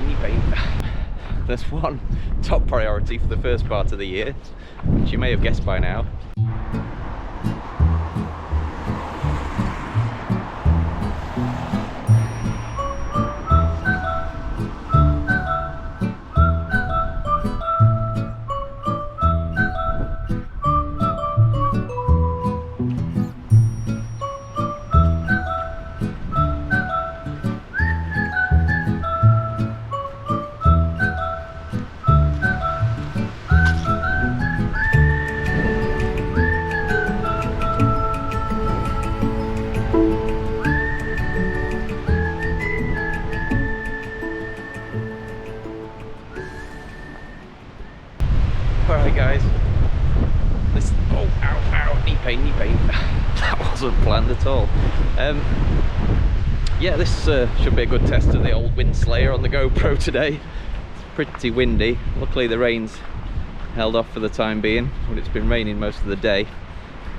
knee pain. There's one top priority for the first part of the year, which you may have guessed by now. Alright guys, this, oh, ow, knee pain. That wasn't planned at all. Yeah, this should be a good test of the old wind slayer on the GoPro today. It's pretty windy. Luckily the rain's held off for the time being, but it's been raining most of the day.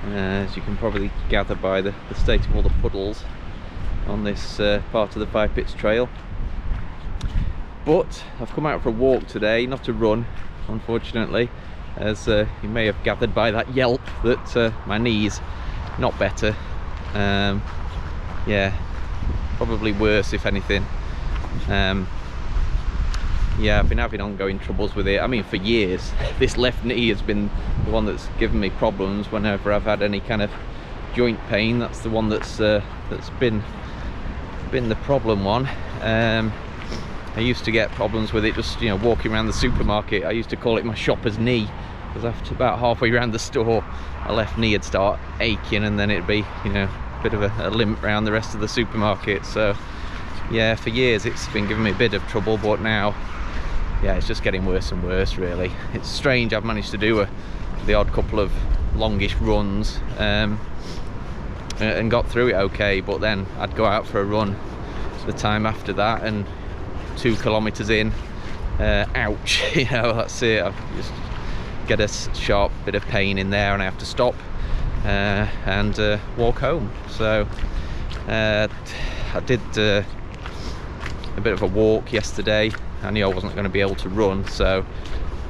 As you can probably gather by the state of all the puddles on this part of the Five Pits Trail. But I've come out for a walk today, not to run, unfortunately, as you may have gathered by that yelp that my knee's not better. Yeah, probably worse if anything. Yeah, I've been having ongoing troubles with it. I mean, for years. This left knee has been the one that's given me problems whenever I've had any kind of joint pain. That's the one that's been the problem one. I used to get problems with it just, you know, walking around the supermarket. I used to call it my shopper's knee, because after about halfway around the store, my left knee would start aching, and then it'd be, you know, a bit of a limp around the rest of the supermarket. So yeah, for years it's been giving me a bit of trouble, but now, yeah, it's just getting worse and worse, really. It's strange. I've managed to do the odd couple of longish runs and got through it okay, but then I'd go out for a run the time after that, and 2 kilometers in, ouch, you know, that's it. I just get a sharp bit of pain in there and I have to stop and walk home. So I did a bit of a walk yesterday. I knew I wasn't going to be able to run, so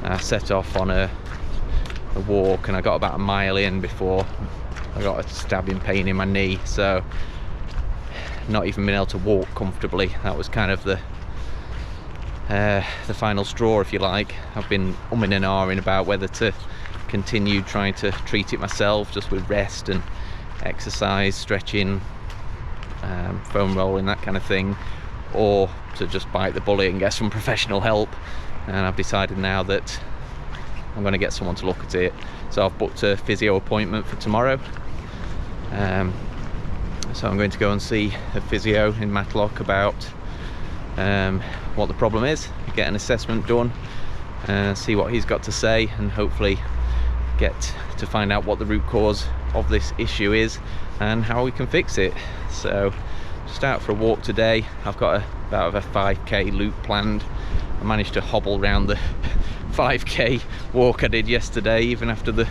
I set off on a walk, and I got about a mile in before I got a stabbing pain in my knee. So not even being able to walk comfortably. That was kind of the final straw, if you like. I've been umming and ahhing about whether to continue trying to treat it myself, just with rest and exercise, stretching, foam rolling, that kind of thing, or to just bite the bullet and get some professional help. And I've decided now that I'm going to get someone to look at it. So I've booked a physio appointment for tomorrow. So I'm going to go and see a physio in Matlock about what the problem is, get an assessment done, see what he's got to say, and hopefully get to find out what the root cause of this issue is and how we can fix it. So just out for a walk today. I've got about a 5k loop planned. I managed to hobble around the 5k walk I did yesterday, even after the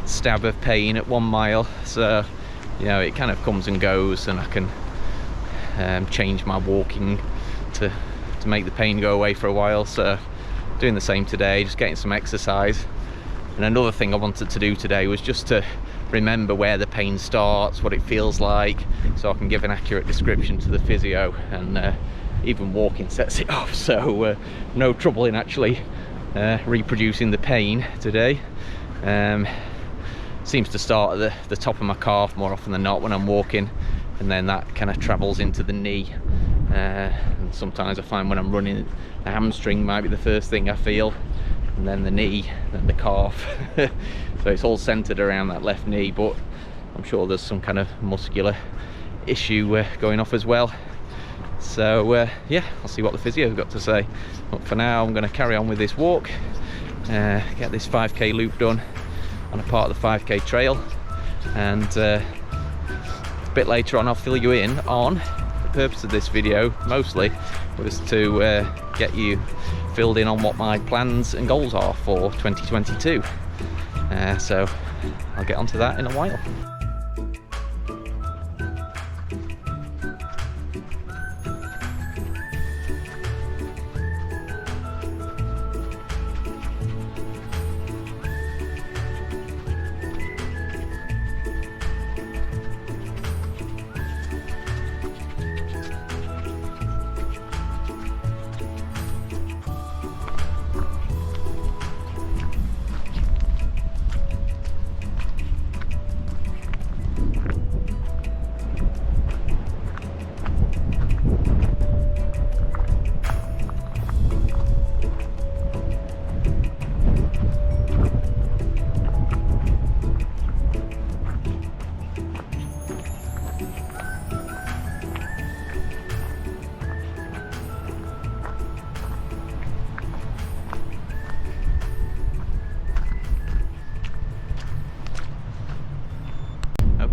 stab of pain at 1 mile. So, you know, it kind of comes and goes, and I can change my walking to make the pain go away for a while. So doing the same today, just getting some exercise. And another thing I wanted to do today was just to remember where the pain starts, what it feels like, so I can give an accurate description to the physio. And even walking sets it off, so no trouble in actually reproducing the pain today. Seems to start at the top of my calf more often than not when I'm walking, and then that kind of travels into the knee. And sometimes I find when I'm running, the hamstring might be the first thing I feel, and then the knee, then the calf. So it's all centered around that left knee, but I'm sure there's some kind of muscular issue going off as well. So yeah, I'll see what the physio's got to say. But for now, I'm going to carry on with this walk, get this 5k loop done on a part of the 5k trail, and a bit later on I'll fill you in on the purpose of this video. Mostly was to get you filled in on what my plans and goals are for 2022. So I'll get onto that in a while.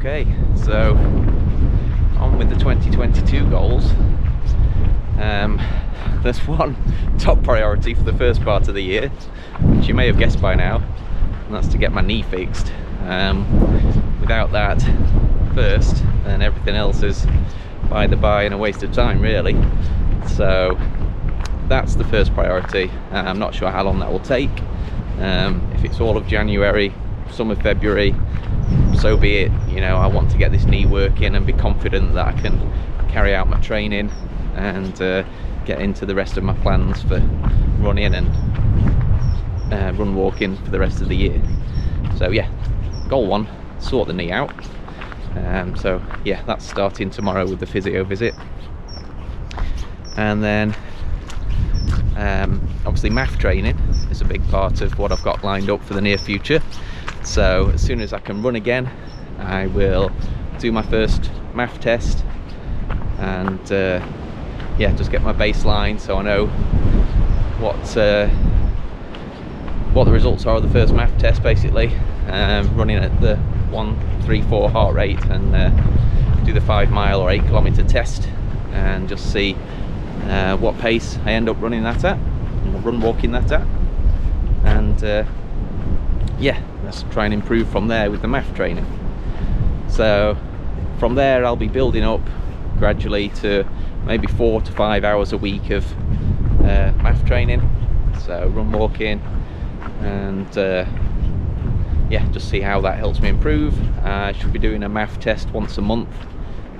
Okay, so on with the 2022 goals. There's one top priority for the first part of the year, which you may have guessed by now, and that's to get my knee fixed. Without that first, then everything else is by the by and a waste of time, really. So that's the first priority. I'm not sure how long that will take. If it's all of January, some of February, so be it. You know, I want to get this knee working and be confident that I can carry out my training and get into the rest of my plans for running and run walking for the rest of the year. So yeah, goal one, sort the knee out. So yeah, that's starting tomorrow with the physio visit. And then obviously math training is a big part of what I've got lined up for the near future. So as soon as I can run again, I will do my first math test and yeah, just get my baseline so I know what the results are of the first math test, basically. Running at the 1:34 heart rate and do the 5 mile or 8 kilometer test and just see what pace I end up running that at, walking that at, and yeah, let's try and improve from there with the math training. So from there I'll be building up gradually to maybe 4 to 5 hours a week of math training, so run walking, and yeah, just see how that helps me improve. I should be doing a math test once a month,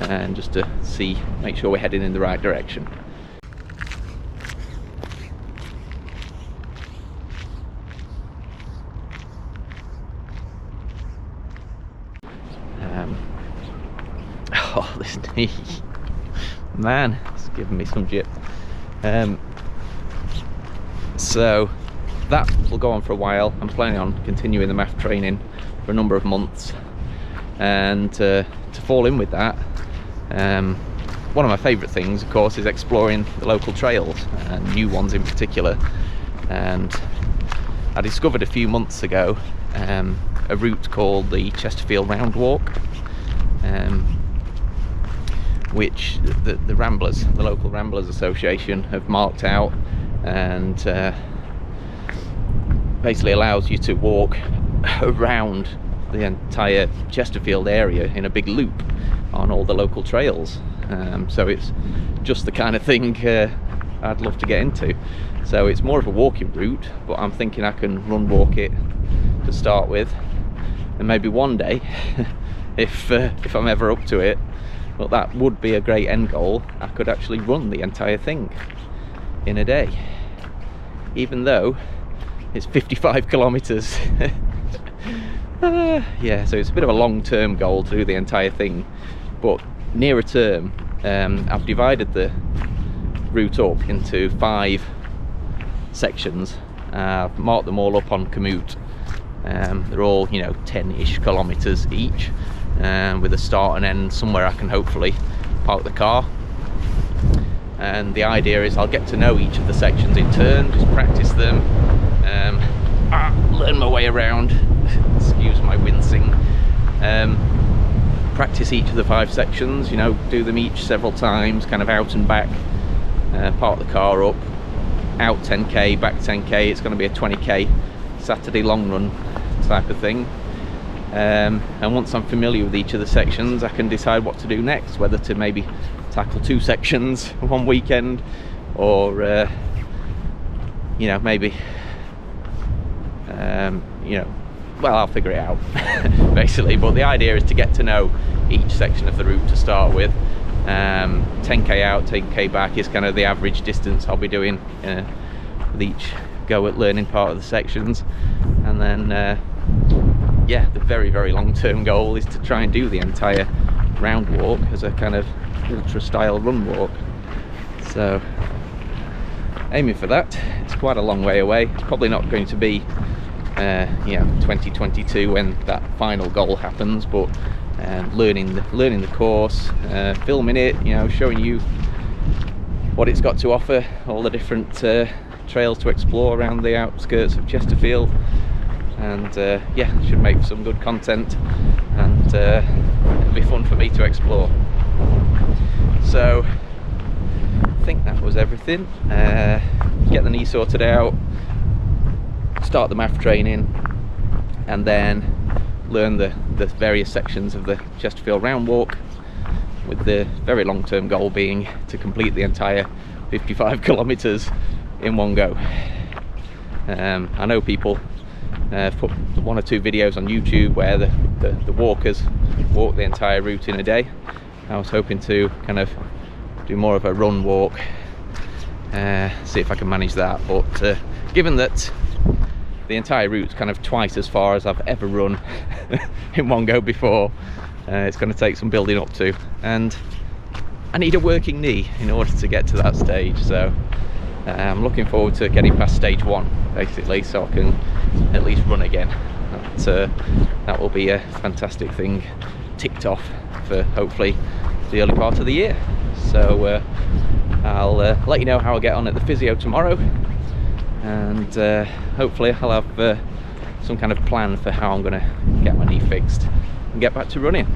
and just to make sure we're heading in the right direction. Oh, this knee, man, it's giving me some jip. So that will go on for a while. I'm planning on continuing the math training for a number of months, and to fall in with that, one of my favourite things, of course, is exploring the local trails, and new ones in particular. And I discovered a few months ago a route called the Chesterfield Round Walk, which the Ramblers, the local Ramblers Association, have marked out, and basically allows you to walk around the entire Chesterfield area in a big loop on all the local trails. So it's just the kind of thing I'd love to get into. So it's more of a walking route, but I'm thinking I can run walk it to start with, and maybe one day if I'm ever up to it, well, that would be a great end goal. I could actually run the entire thing in a day, even though it's 55 kilometers. Yeah, so it's a bit of a long-term goal to do the entire thing, but nearer term, I've divided the route up into 5 sections. I've marked them all up on Komoot. They're all, you know, 10-ish kilometers each, with a start and end somewhere I can hopefully park the car. And the idea is I'll get to know each of the sections in turn, just practice them, learn my way around, excuse my wincing, practice each of the 5 sections, you know, do them each several times, kind of out and back, park the car up, out 10k, back 10k. It's going to be a 20k Saturday long run type of thing. And once I'm familiar with each of the sections, I can decide what to do next, whether to maybe tackle 2 sections one weekend, or you know, maybe you know, well, I'll figure it out basically. But the idea is to get to know each section of the route to start with. 10k out, 10k back is kind of the average distance I'll be doing with each go at learning part of the sections. And then yeah, the very, very long-term goal is to try and do the entire round walk as a kind of ultra style run walk. So aiming for that. It's quite a long way away. It's probably not going to be you know, 2022 when that final goal happens, but learning the course, filming it, you know, showing you what it's got to offer, all the different trails to explore around the outskirts of Chesterfield, and yeah, should make some good content, and it'll be fun for me to explore. So I think that was everything. Get the knee sorted out, start the math training, and then learn the various sections of the Chesterfield round walk, with the very long-term goal being to complete the entire 55 kilometers in one go. I know people have put 1 or 2 videos on YouTube where the walkers walk the entire route in a day. I was hoping to kind of do more of a run walk, see if I can manage that, but given that the entire route's kind of twice as far as I've ever run in one go before, it's going to take some building up to, and I need a working knee in order to get to that stage. So I'm looking forward to getting past stage 1 basically, so I can at least run again. That will be a fantastic thing ticked off for hopefully the early part of the year. So I'll let you know how I get on at the physio tomorrow, and hopefully I'll have some kind of plan for how I'm going to get my knee fixed and get back to running.